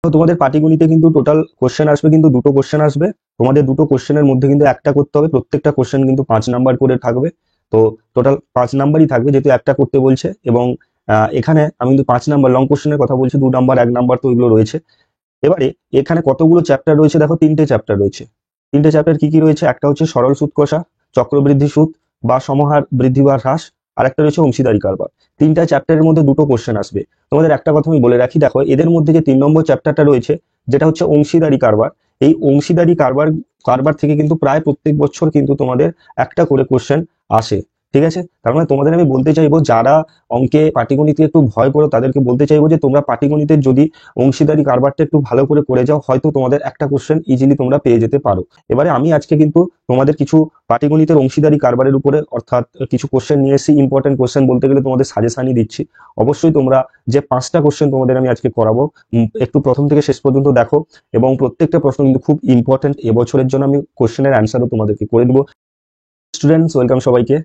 তো তোমাদের পাটিগণিতে কিন্তু টোটাল কোশ্চেন আসবে, কিন্তু দুটো কোশ্চেন আসবে। তোমাদের দুটো কোশ্চেনের মধ্যে কিন্তু একটা করতে হবে, প্রত্যেকটা কোশ্চেন কিন্তু 5 নাম্বার করে থাকবে। তো টোটাল 5 নাম্বারই থাকবে যেহেতু একটা করতে বলছে। এবং এখানে আমি কিন্তু 5 নাম্বার লং কোশ্চেনের কথা বলছি, 2 নাম্বার 1 নাম্বার তো এগুলো রয়েছে। এবারে এখানে কতগুলো চ্যাপ্টার রয়েছে দেখো, 3টে চ্যাপ্টার রয়েছে। 3টে চ্যাপ্টার কি কি রয়েছে? একটা হচ্ছে সরল সুদ কষা, চক্রবৃদ্ধি সুদ বা সমাহার বৃদ্ধি বা হ্রাস, আর একটা রয়েছে অংশীদারি কারবার। 3টা চ্যাপ্টারের মধ্যে দুটো কোশ্চেন আসবে। তোমাদের একটা কথা আমি বলে রাখি, দেখো এদের মধ্যে যে 3 নম্বর চ্যাপ্টারটা রয়েছে, যেটা হচ্ছে অংশীদারি কারবার, এই অংশীদারি কারবার কারবার থেকে কিন্তু প্রায় প্রত্যেক বছর কিন্তু তোমাদের একটা করে কোশ্চেন আসে। ঠিক আছে, তার মানে তোমাদের আমি বলতে চাইবো, যারা অঙ্কে পাটিগণিতে একটু ভয় করো তাদেরকে বলতে চাইবো যে তোমরা পাটিগণিতের যদি অংশীদারি কারবারটা একটু ভালো করে যাও, হয়তো তোমাদের একটা কোশ্চেন ইজিলি তোমরা পেয়ে যেতে পারো। এবারে আমি আজকে কিন্তু তোমাদের কিছু পাটিগণিতের অংশীদারি কারবারের উপরে অর্থাৎ কিছু কোশ্চেন নিয়ে এসেছি, ইম্পর্টেন্ট কোশ্চেন বলতে গেলে তোমাদের সাজেশনই দিচ্ছি। অবশ্যই তোমরা যে 5টা কোশ্চেন তোমাদের আমি আজকে করাবো, একটু প্রথম থেকে শেষ পর্যন্ত দেখো। এবং প্রত্যেকটা প্রশ্ন কিন্তু খুব ইম্পর্টেন্ট, এবছরের জন্য আমি কোশ্চেনের অ্যান্সারও তোমাদেরকে করে দেবো। স্টুডেন্টস, ওয়েলকাম সবাইকে।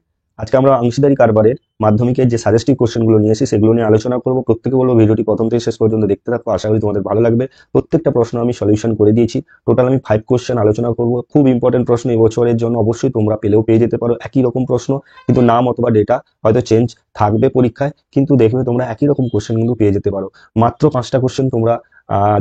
আজকে আমরা অংশীদারি কারবারের মাধ্যমিকের যে সাজেস্টিভ কোশ্চেনগুলো নিয়ে এসেছি সেগুলো নিয়ে আলোচনা করবো। প্রত্যেকে বলবো ভিডিওটি প্রথম থেকে শেষ পর্যন্ত দেখতে থাকো, আশা করি তোমাদের ভালো লাগবে। প্রত্যেকটা প্রশ্ন আমি সলিউশন করে দিয়েছি। টোটাল আমি 5 কোশ্চেন আলোচনা করবো, খুব ইম্পর্টেন্ট প্রশ্ন এবছরের জন্য। অবশ্যই তোমরা পেলেও পেয়ে যেতে পারো একই রকম প্রশ্ন, কিন্তু নাম অথবা ডেটা হয়তো চেঞ্জ থাকবে পরীক্ষায়, কিন্তু দেখবে তোমরা একই রকম কোশ্চেন কিন্তু পেয়ে যেতে পারো। মাত্র 5টা কোশ্চেন, তোমরা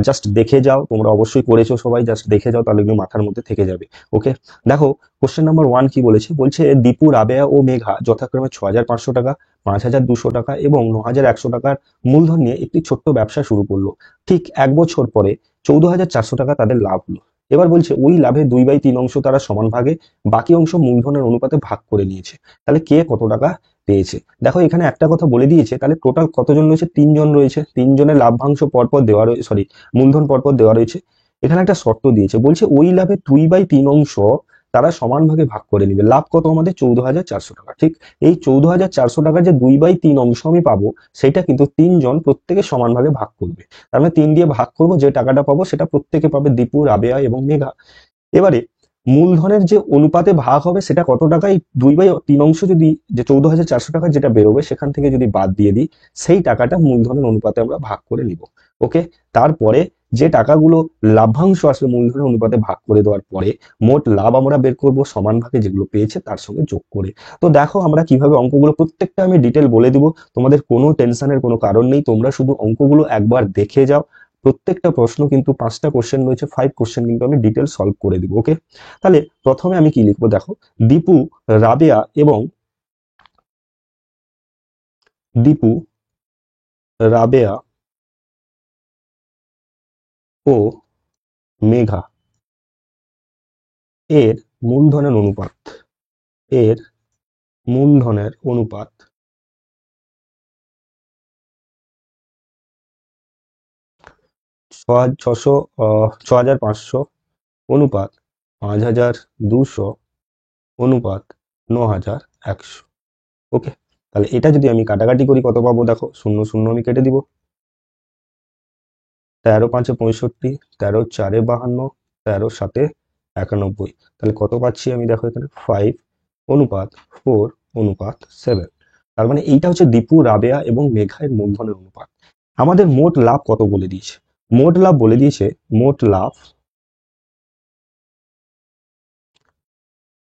জাস্ট দেখে যাও। তোমরা অবশ্যই করেছো সবাই, জাস্ট দেখে যাও, তাহলে কিন্তু মাথার মধ্যে থেকে যাবে। ওকে, দেখো কোশ্চেন নাম্বার 1 কি বলেছে। বলছে দীপু, রাবেয়া ও মেঘা যথাক্রমে 6,500 টাকা, 5,200 টাকা এবং 9,100 টাকার মূলধন নিয়ে একটি ছোট্ট ব্যবসা শুরু করলো। ঠিক 1 বছর পরে 14,400 টাকা তাদের লাভ হলো। এবার বলছে ওই লাভে 2/3 অংশ তারা সমান ভাগে, বাকি অংশ মূলধনের অনুপাতে ভাগ করে নিয়েছে। তাহলে কে কত টাকা পেয়েছে? দেখো এখানে একটা কথা বলে দিয়েছে, তাহলে টোটাল কতজন রয়েছে? 3 জন রয়েছে। 3 জনের লাভ্যাংশ পরপর দেওয়া রয়েছে, সরি, মূলধন পরপর দেওয়া রয়েছে। এখানে একটা শর্ত দিয়েছে, বলছে ওই লাভে 2/3 অংশ তারা সমান ভাগে ভাগ করে নিবে। লাভ কত আমাদের? 14,400 টাকা। ঠিক এই 14,400 টাকার যে 2/3 অংশ আমি পাবো, সেটা কিন্তু 3 জন প্রত্যেকে সমান ভাগে ভাগ করবে। তার মানে 3 দিয়ে ভাগ করবো, যে টাকাটা পাবো সেটা প্রত্যেকে পাবে, দীপু, রাবেয়া এবং মেঘা। এবারে মূলধনের যে অনুপাতে ভাগ হবে সেটা কত টাকা? এই 2/3 অংশ যদি, যে 14,400 টাকা যেটা বেরোবে সেখান থেকে যদি বাদ দিয়ে দিই, সেই টাকাটা মূলধনের অনুপাতে আমরা ভাগ করে নিব। ওকে, তারপরে যে টাকাগুলো লাভ্যাংশ আসবে মূলধনের অনুপাতে ভাগ করে দেওয়ার পরে, মোট লাভ আমরা বের করব সমান ভাগে যেগুলো পেয়েছে তার সঙ্গে যোগ করে। তো দেখো আমরা কিভাবে অঙ্কগুলো, প্রত্যেকটা আমি ডিটেল বলে দিব, তোমাদের কোনো টেনশনের কোনো কারণ নেই। তোমরা শুধু অঙ্কগুলো একবার দেখে যাও। প্রত্যেকটা প্রশ্ন কিন্তু 5টা কোশ্চেন রয়েছে, 5 কোশ্চেন কিন্তু আমি ডিটেল সলভ করে দিব। ওকে, তাহলে প্রথমে আমি কি লিখবো দেখো, দীপু, রাবেয়া এবং দীপু, রাবেয়া ও মেঘা এর মূলধনের অনুপাত, এর মূলধনের অনুপাত 6,500 অনুপাত 5,200 অনুপাত 9,100। ওকে, তাহলে এটা যদি আমি কাটাকাটি করি কত পাবো? দেখো, শূন্য শূন্য আমি কেটে দিব। 13 × 5 = 65, 13 × 4 = 52, 13 × 7 = 91। তাহলে কত পাচ্ছি আমি? দেখো এখানে 5:4:7। তার মানে এইটা হচ্ছে দীপু, রাবেয়া এবং মেঘায়ের মূলধনের অনুপাত। আমাদের মোট লাভ কত বলে দিয়েছে? মোট লাভ বলে দিয়েছে, মোট লাভ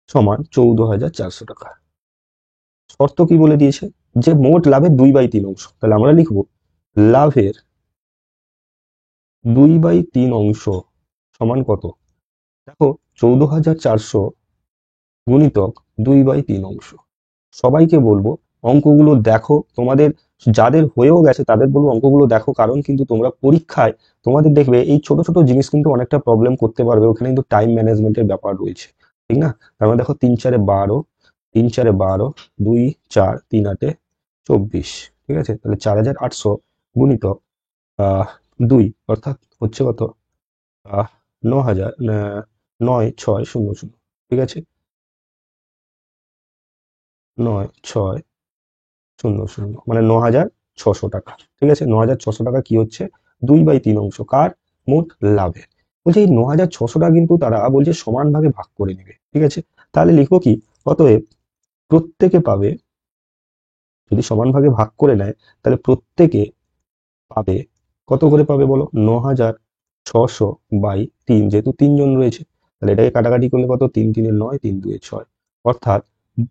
সমান 14,400 টাকা। শর্ত কি বলে দিয়েছে? যে মোট লাভের 2/3 অংশ। তাহলে আমরা লিখবো লাভের 2/3 অংশ সমান কত? দেখো, 14,400 গুণিতক 2/3 অংশ। সবাইকে বলবো অঙ্কগুলো দেখো, তোমাদের যাদের হয়েও গেছে তাদের বলবো অঙ্কগুলো দেখো, কারণ কিন্তু তোমরা পরীক্ষায় তোমাদের দেখবে এই ছোট ছোট জিনিস কিন্তু অনেকটা প্রবলেম করতে পারবে। ওখানে কিন্তু টাইম ম্যানেজমেন্টের ব্যাপার রয়েছে, ঠিক না? তার মানে দেখো 3×4 = 12, 3×4 = 12, 2×4, 3×8 = 24। ঠিক আছে, তাহলে 4,800 গুণিতক 2, অর্থাৎ হচ্ছে কত? 9,000, 9,600। ঠিক আছে, 9,600 মানে 9,600 টাকা। ঠিক আছে, 9,600 টাকা কি হচ্ছে? 2/3 অংশ কার? মোট লাভের। বলছে এই 9,600 টাকা কিন্তু তারা বলছে সমান ভাগে ভাগ করে নেবে। ঠিক আছে, তাহলে লিখবো কি? অতএব প্রত্যেকে পাবে, যদি সমান ভাগে ভাগ করে নেয় তাহলে প্রত্যেকে পাবে কত করে পাবে বলো? 600/3, যেহেতু 3 জন রয়েছে তাহলে এটাকে কাটাকাটি করলে কত, 3×3 = 9, 3×2 = 6, অর্থাৎ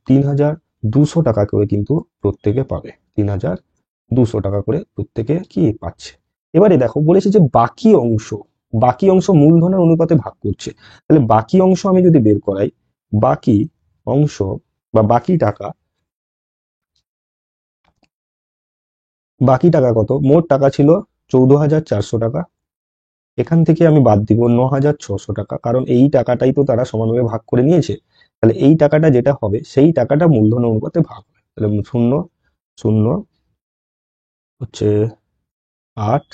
3200 টাকা করে কিন্তু প্রত্যেকে পাবে। 3200 টাকা করে প্রত্যেকে কি পাচ্ছে। এবারে দেখো বলেছে যে বাকি অংশ মূলধনের অনুপাতে ভাগ করছে। তাহলে বাকি অংশ আমি যদি বের করাই, বাকি অংশ বা বাকি টাকা কত, মোট টাকা ছিল 14,400 টাকা, এখান থেকে আমি বাদ দিব 9,600 টাকা, কারণ এই টাকাটাই তো তারা সমানভাবে ভাগ করে নিয়েছে। তাহলে এই টাকাটা যেটা হবে সেই টাকাটা মূলধন অনুপাতে ভাগ হবে। তাহলে 0, 0 হচ্ছে 8,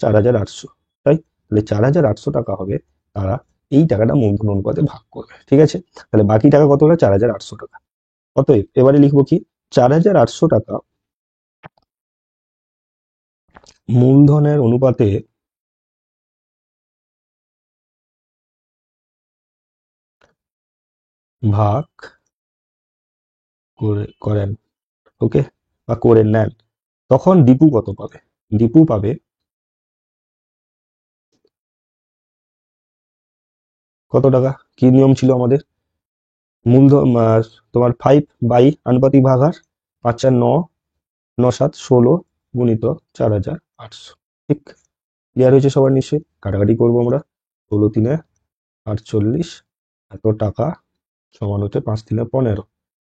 4,800, তাই। তাহলে 4,800 টাকা হবে, তারা এই টাকাটা মূলধন অনুপাতে ভাগ করবে, ঠিক আছে। তাহলে বাকি টাকা কত হলো, 4,800 টাকা। অতএব এবারে লিখবো কি, 4,800 টাকা মূলধনের অনুপাতে ভাগ করেন, ওকে, বা করে নেন। তখন দীপু কত পাবে, দীপু পাবে কত টাকা। কি নিয়ম ছিল আমাদের, মূলধন তোমার 5/আনুপাতিক ভাগাহার, 5×4 = 9, 9×7 = 16 গুণিত 4,800। ঠিক, ক্লিয়ার হয়েছে সবার নিশ্চয়ই। কাটাকাটি করবো আমরা, 16×3 = 48, এত টাকা সমান হচ্ছে 5×3 = 15,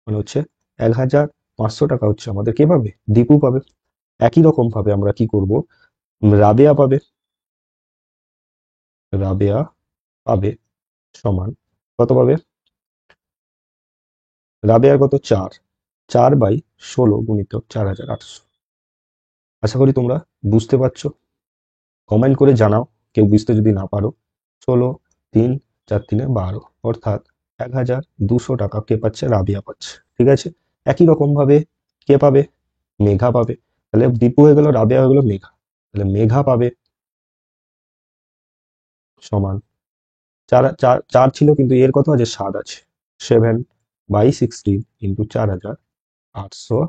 মানে হচ্ছে 1,500 টাকা হচ্ছে আমাদের কে পাবে, দীপু পাবে। একই রকম ভাবে আমরা কি করব, রাবেয়া পাবে, রাবেয়া পাবে সমান কত পাবে, রাবেয়ার কত, 4/16 গুণিত 4,800। আশা করি তোমরা বুঝতে পারছো, কমেন্ট করে জানাও কেউ বুঝতে যদি না পারো। 16, 3, 4×3 = 12, অর্থাৎ 1,200 টাকা কে পাচ্ছে, রাবিয়া পাচ্ছে, ঠিক আছে। একই রকম ভাবে কে পাবে, মেঘা পাবে। তাহলে দীপু হয়ে গেল, রাবিয়া হয়ে গেল, মেঘা। তাহলে মেঘা পাবে সমান, চার চার চার ছিল কিন্তু এর কত আছে, 7 আছে, 7/16 × 4,800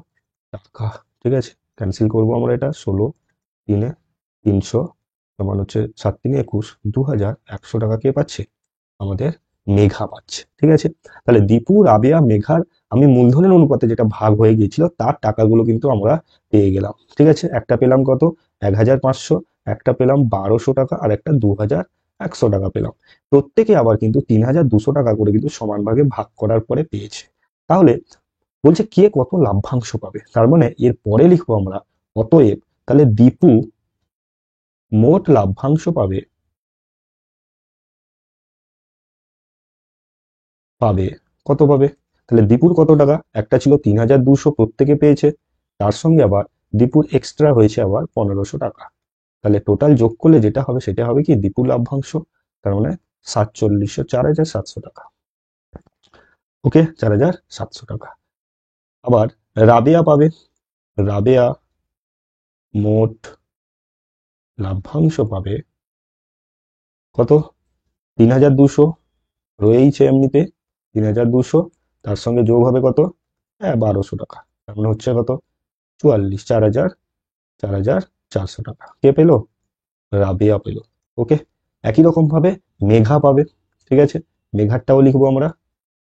টাকা, ঠিক আছে। ক্যান্সেল করবো আমরা এটা, 16×3 = 300 সমান হচ্ছে 7×3 = 21, 2,100 টাকা কে পাচ্ছে, আমাদের মেঘা পাচ্ছে, ঠিক আছে। তাহলে দীপু, রাবেয়া, মেঘার আমি মূলধনের অনুপাতে যেটা ভাগ হয়ে গিয়েছিল তার টাকাগুলো কিন্তু আমরা পেয়ে গেলাম, ঠিক আছে। একটা পেলাম কত, 1,500, একটা পেলাম 1,200 টাকা, আর একটা 2,100 টাকা পেলাম। প্রত্যেকে আবার কিন্তু 3,200 টাকা করে কিন্তু সমান ভাগে ভাগ করার পরে পেয়েছে। তাহলে বলছে কে কত লাভ্যাংশ পাবে, তার মানে এর পরে লিখবো আমরা অতএব, তাহলে দীপু মোট লাভ্যাংশ পাবে, পাবে কত পাবে। তাহলে দীপুর কত টাকা, একটা ছিল 3,200 প্রত্যেকে পেয়েছে, তার সঙ্গে আবার দীপুর এক্সট্রা হয়েছে আবার 1,500 টাকা। তাহলে টোটাল যোগ করলে যেটা হবে সেটা হবে কি, দীপুর লাভ্যাংশ, তার মানে 4,700 টাকা, ওকে, 4,700 টাকা। আবার রাবেয়া পাবে, রাবেয়া মোট লাভ্যাংশ পাবে কত, 3,200 রয়েইছে এমনিতে, 3,200, তার সঙ্গে যোগ হবে কত, 1,200 টাকা, তার মানে হচ্ছে কত, 44, 4,400 টাকা কে পেলো, রাবেয়া পেলো, ওকে। একই রকম ভাবে মেঘা পাবে, ঠিক আছে। মেঘারটাও লিখবো আমরা,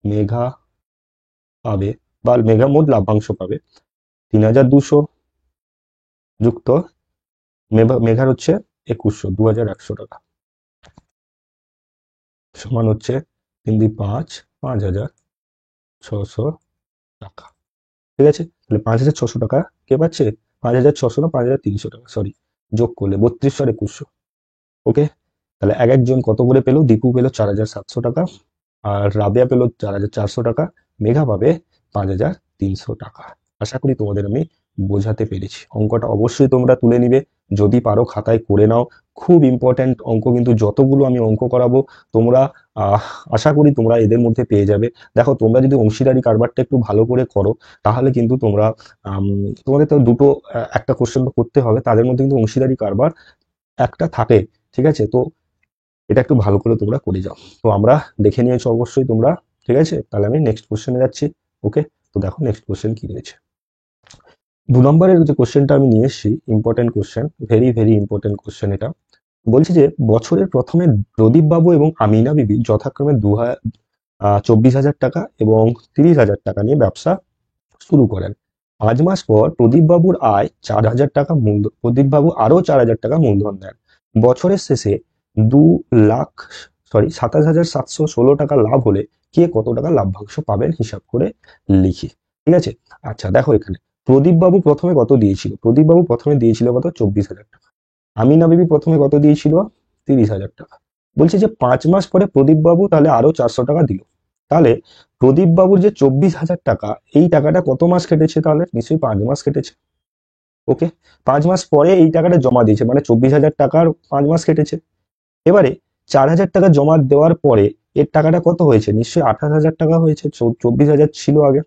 মেঘা পাবে বা মেঘা মোট লাভ্যাংশ পাবে 3,200 যুক্ত মেঘার হচ্ছে 2,100, 2,100 টাকা সমান হচ্ছে 3×5 = 5,600 টাকা, ঠিক আছে। তাহলে 5,600 টাকা কে পাচ্ছে, 5,600 না, 5,300 টাকা, সরি, যোগ করলে 3200 আর 2,100, ওকে। তাহলে এক একজন কত করে পেলো, দীপু পেলো 4,700 টাকা, আর রাবেয়া পেলো 4,400 টাকা, মেঘা পাবে 5,300 টাকা। আশা করি তোমাদের আমি বোঝাতে পেরেছি। অঙ্কটা অবশ্যই তোমরা তুলে নিবে, যদি পারো খাতায় করে নাও। খুব ইম্পর্ট্যান্ট অঙ্ক কিন্তু, যতগুলো আমি অঙ্ক করাবো তোমরা আহ, আশা করি তোমরা এদের মধ্যে পেয়ে যাবে। দেখো তোমরা যদি অংশীদারি কারবারটা একটু ভালো করে করো তাহলে কিন্তু তোমরা আম, তোমাদের তো দুটো একটা কোশ্চেন তো করতে হবে, তাদের মধ্যে কিন্তু অংশীদারি কারবার একটা থাকে, ঠিক আছে। তো এটা একটু ভালো করে তোমরা করে যাও। তো আমরা দেখে নিয়েছো অবশ্যই তোমরা, ঠিক আছে। তাহলে আমি নেক্সট কোশ্চেনে যাচ্ছি, ওকে। তো দেখো নেক্সট কোশ্চেন কি রয়েছে। 2 নম্বরের যে কোশ্চেনটা আমি নিয়ে এসেছি, important question, very very important question এটা। বলছে যে বছরের প্রথমে প্রদীপ বাবু এবং আমিনা বিবি যথাক্রমে 24,000 টাকা এবং 30,000 টাকা নিয়ে ব্যবসা শুরু করেন। 5 মাস পর প্রদীপ বাবুর আয় 4,000 টাকা মূলধন, প্রদীপ বাবু আরো 4,000 টাকা মূলধন দেন। বছরের শেষে 2 লাখ 27,716 টাকা লাভ হলে কে কত টাকা লাভ্যাংশ পাবেন হিসাব করে লিখি। ঠিক আছে। আচ্ছা দেখো এখানে প্রদীপ বাবু প্রথমে কত দিয়েছিল, প্রদীপ বাবু প্রথমে দিয়েছিল কত, 24,000 টাকা। আমিনা বিবি প্রথমে কত দিয়েছিল, 30,000 টাকা। বলছে যে 5 মাস পরে প্রদীপ বাবু তাহলে আরো 400 টাকা দিল। তাহলে প্রদীপ বাবুর যে 24,000 টাকা, এই টাকাটা কত মাস কেটেছে, তাহলে নিশ্চয়ই 5 মাস কেটেছে। ওকে, 5 মাস পরে এই টাকাটা জমা দিয়েছে, মানে 24,000 টাকার 5 মাস কেটেছে। এবারে 4,000 টাকা জমা দেওয়ার পরে এর টাকাটা কত হয়েছে, নিশ্চয়ই 28,000 টাকা হয়েছে, 24,000 ছিল আগে।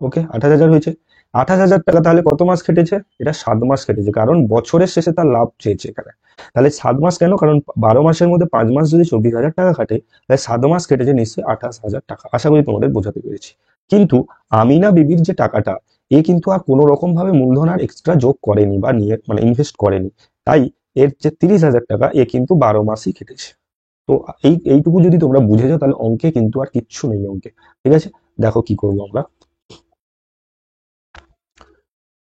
ওকে, 28,000 হয়েছে। 28,000 টাকা তাহলে কত মাস কেটেছে, এটা 7 মাস কেটেছে, কারণ বছরের শেষে তার লাভ চেয়েছে এখানে। তাহলে 7 মাস কেন, কারণ 12 মাসের মধ্যে 5 মাস যদি 24,000 টাকা কাটে, তাহলে 7 মাস কেটেছে নিশ্চয়ই 28,000 টাকা। আশা করি তোমাদের বোঝাতে পেরেছি। কিন্তু আমিনা বিবির যে টাকাটা, এ কিন্তু আর কোনো রকম ভাবে মূলধন আর এক্সট্রা যোগ করেনি বা নিয়ে মানে ইনভেস্ট করেনি। তাই এর যে 30,000 টাকা, এ কিন্তু 12 মাসই কেটেছে। তো এইটুকু যদি তোমরা বুঝে যাও, তাহলে অঙ্কে কিন্তু আর কিচ্ছু নেই অঙ্কে। ঠিক আছে, দেখো কি করবো আমরা।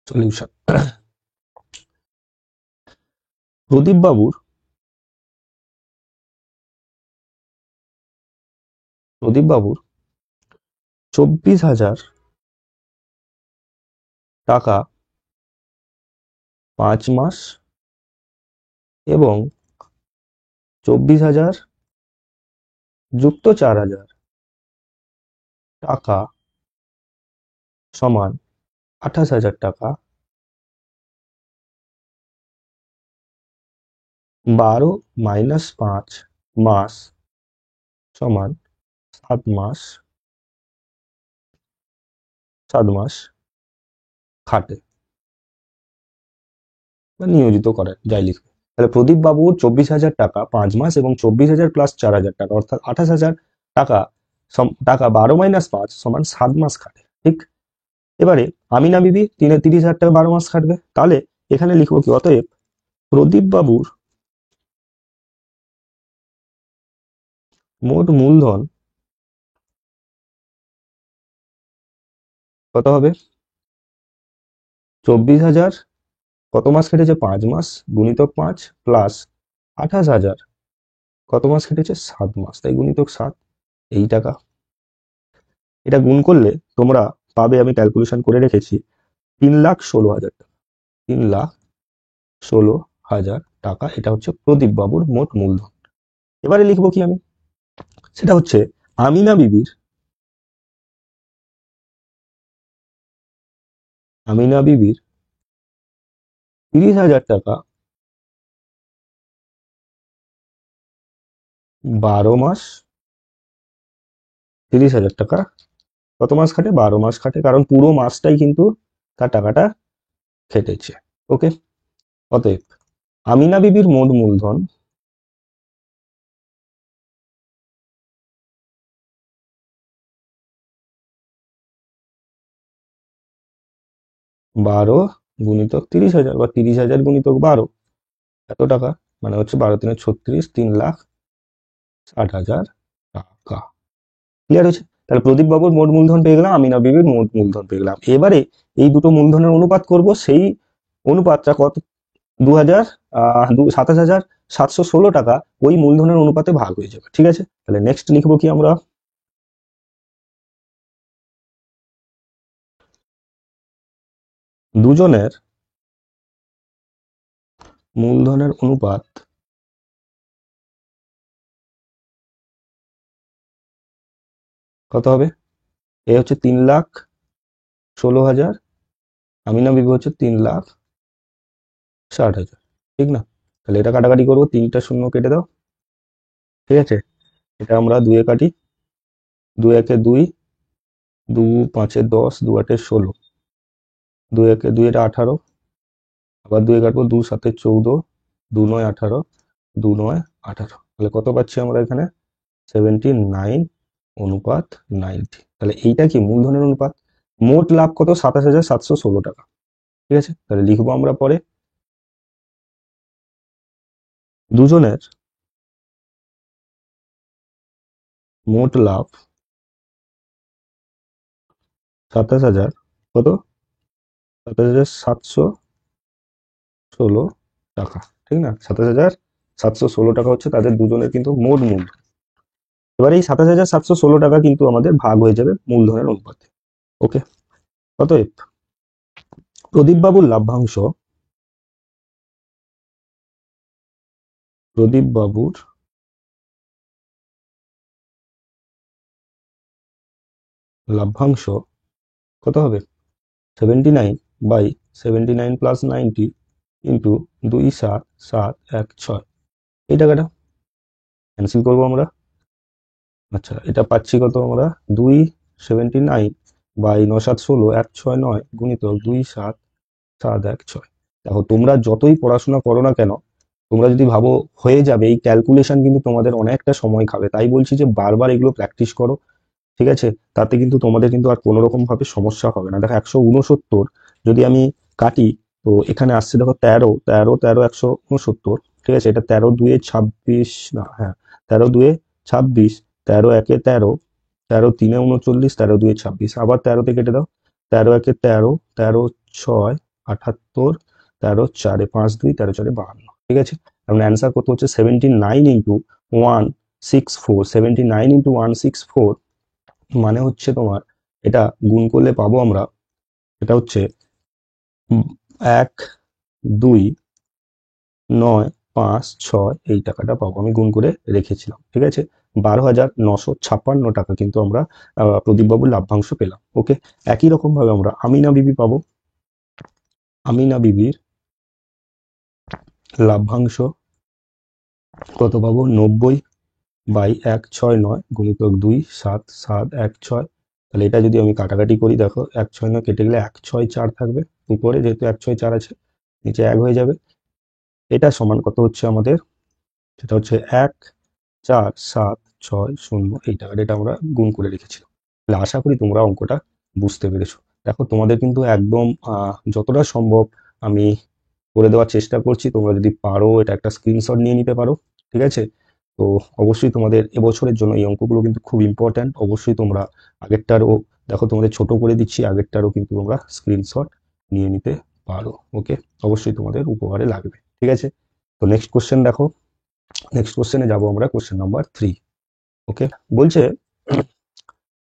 সলিউশন। প্রদীপ বাবুর প্রদীপ বাবুর 24,000 টাকা 5 মাস এবং 24,000 যুক্ত 4,000 টাকা সমান 28,000 টাকা, 12 - 5 মাস সমান 7 মাস, 7 মাস খাটে বা নিয়োজিত করেন, যাই লিখবে। তাহলে প্রদীপ বাবুর 24,000 টাকা 5 মাস এবং 24,000 প্লাস 4,000 টাকা অর্থাৎ 28,000 টাকা, টাকা 12 - 5 সমান 7 মাস খাটে। ঠিক। এবারে আমিনা বিবি 30,000 টাকা 12 মাস খাটবে। তাহলে এখানে লিখবো কি, অতএব প্রদীপ বাবুর মোট মূলধন কত হবে, 24,000 কত মাস কেটেছে, 5 মাস, গুণিতক 5 প্লাস 28,000 কত মাস কেটেছে, 7 মাস, তাই গুণিতক 7, এই টাকা। এটা গুণ করলে তোমরা পাবে, আমি ক্যালকুলেশন করে রেখেছি, 3,16,000 টাকা। 3,16,000 টাকা, এটা হচ্ছে প্রদীপ বাবুর মোট মূলধন। এবারে লিখবো কি আমি, সেটা হচ্ছে আমিনা বিবির আমিনা বিবির 30,000 টাকা 12 মাস, 30,000 টাকা কত মাস খাটে, 12 মাস খাটে, কারণ পুরো মাসটাই কিন্তু তার টাকাটা খেটেছে। ওকে, অতএব আমিনা বিবির মোট মূলধন 12 গুণিতক 30,000 বা 30,000 গুণিতক 12, এত টাকা, মানে হচ্ছে 12 × 3 = 36, 3,60,000 টাকা। ক্লিয়ার হয়েছে। তাহলে প্রদীপ বাবুর মোট মূলধন পেয়ে গেলাম, আমিনা বিবির মোট মূলধন পেয়ে গেলাম। এবারে এই দুটো মূলধনের অনুপাত করব, সেই অনুপাতটা কত, 27,716 টাকা ওই মূলধনের অনুপাতে ভাগ হয়ে যাবে। ঠিক আছে, তাহলে নেক্সট লিখবো কি আমরা, দুজনের মূলধনের অনুপাত কত হবে, এ হচ্ছে 3,16,000, আমিনা বিবি হচ্ছে 3,60,000। ঠিক না, তাহলে এটা কাটাকাটি করবো, 3টা শূন্য কেটে দাও। ঠিক আছে, এটা আমরা 2 এ কাটি, 2 × 1 = 2, 2 × 5 = 10, 2 × 8 = 16, 2 × 2 এটা 18, আবার 2 কাটবো, 2 × 7 = 14, 2 × 9 = 18, 2 × 9 = 18। তাহলে কত পাচ্ছি আমরা এখানে, 79:90। তাহলে এইটা কি মূলধনের অনুপাত। মোট লাভ কত, 27,716 টাকা। ঠিক আছে, তাহলে লিখবো আমরা পরে দুজনের মোট লাভ 27,000 কত 27,716 টাকা, ঠিক না? 27,716 টাকা হচ্ছে তাদের দুজনের কিন্তু মোট মূলধন। এবার এই 27,716 টাকা কিন্তু আমাদের ভাগ হয়ে যাবে মূলধনের অনুপাতে। ওকে, অতএব প্রদীপ বাবুর লাভ্যাংশ, প্রদীপ বাবুর লাভ্যাংশ কত হবে? 79/79 প্লাস 90 ইন্টু 2,7,7,1,6। এই টাকাটা ক্যান্সেল করবো আমরা। আচ্ছা, এটা পাচ্ছি কত আমরা? 279/9,7,16,1,6,9 গুণিতক 2,7,7,1,6। দেখো, তোমরা যতই পড়াশোনা করো না কেন, তোমরা যদি ভাবো হয়ে যাবে, এই ক্যালকুলেশন কিন্তু তোমাদের অনেকটা সময় খাবে। তাই বলছি যে বারবার এগুলো প্র্যাকটিস করো, ঠিক আছে? তাতে কিন্তু তোমাদের কিন্তু আর কোনো রকম ভাবে সমস্যা হবে না। দেখো, 169 যদি আমি কাটি, তো এখানে আসছে দেখো 13, 169, ঠিক আছে? এটা 13 2 26, না, হ্যাঁ, 13 2 26, 13 1 13, 13 3 39, 13 2 26, আবার 13 কেটে দাও, 13 1 13, 13 6 78, 13 4 5 2, 13 4 52, ঠিক আছে? এখন অ্যান্সার কত হচ্ছে? 79 ইন্টু 164, 79 ইন্টু 164 মানে হচ্ছে তোমার, এটা গুণ করলে পাবো আমরা, এটা হচ্ছে 1, 2, 9, 5, 6, এই টাকাটা পাবো। আমি গুণ করে রেখেছিলাম, ঠিক আছে? 12,956 টাকা কিন্তু আমরা প্রদীপ বাবুর লাভ্যাংশ পেলাম। ওকে, একই রকম ভাবে আমরা আমিনা বিবি পাবো। আমিনা বিবির লাভ্যাংশ কত পাবো? 90/169 গুণিতক 2,7,7,1,6। তাহলে এটা যদি আমি কাটাকাটি করি, দেখো 1 6 9 কেটে গেলে 1 6 4 থাকবে, উপরে যেহেতু 1 6 4 আছে, নিচে 1 হয়ে যাবে। এটা সমান কত হচ্ছে আমাদের? সেটা হচ্ছে 1,4,7,6,0, এই টাকাটা, এটা আমরা গুণ করে রেখেছিলাম। তাহলে আশা করি তোমরা অঙ্কটা বুঝতে পেরেছো। দেখো, তোমাদের কিন্তু একদম যতটা সম্ভব আমি করে দেওয়ার চেষ্টা করছি। তোমরা যদি পারো এটা একটা স্ক্রিনশট নিয়ে নিতে পারো, ঠিক আছে? তো অবশ্যই তোমাদের এবছরের জন্য এই অঙ্কগুলো কিন্তু খুব ইম্পর্ট্যান্ট। অবশ্যই তোমরা আগেরটারও, দেখো তোমাদের ছোট করে দিচ্ছি, আগেরটারও কিন্তু তোমরা স্ক্রিনশট নিয়ে নিতে পারো। ওকে, অবশ্যই তোমাদের উপকারে লাগবে, ঠিক আছে? তো নেক্সট কোশ্চেন দেখো, নেক্সট কোশ্চেনে যাবো আমরা, কোশ্চেন নাম্বার 3। ওকে, বলছে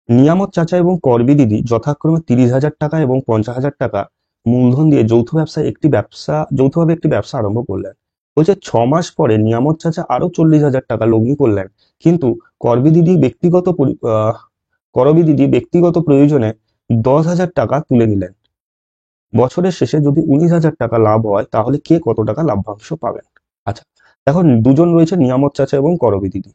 নিয়ামত চাচা এবং করবি দিদি যথাক্রমে 30,000 টাকা এবং 50,000 টাকা মূলধন দিয়ে যৌথভাবে একটি ব্যবসা আরম্ভ করলেন। বলছে 6 মাস পরে নিয়ামত চাচা আরো 40,000 টাকা লগ্নি করলেন, কিন্তু করবি দিদি ব্যক্তিগত করবি দিদি ব্যক্তিগত প্রয়োজনে 10,000 টাকা তুলে নিলেন। বছরের শেষে যদি 19,000 টাকা লাভ হয়, তাহলে কে কত টাকা লাভ্যাংশ পাবেন? আচ্ছা, দেখো, দুজন রয়েছে, নিয়ামত চাচা এবং করবি দিদি,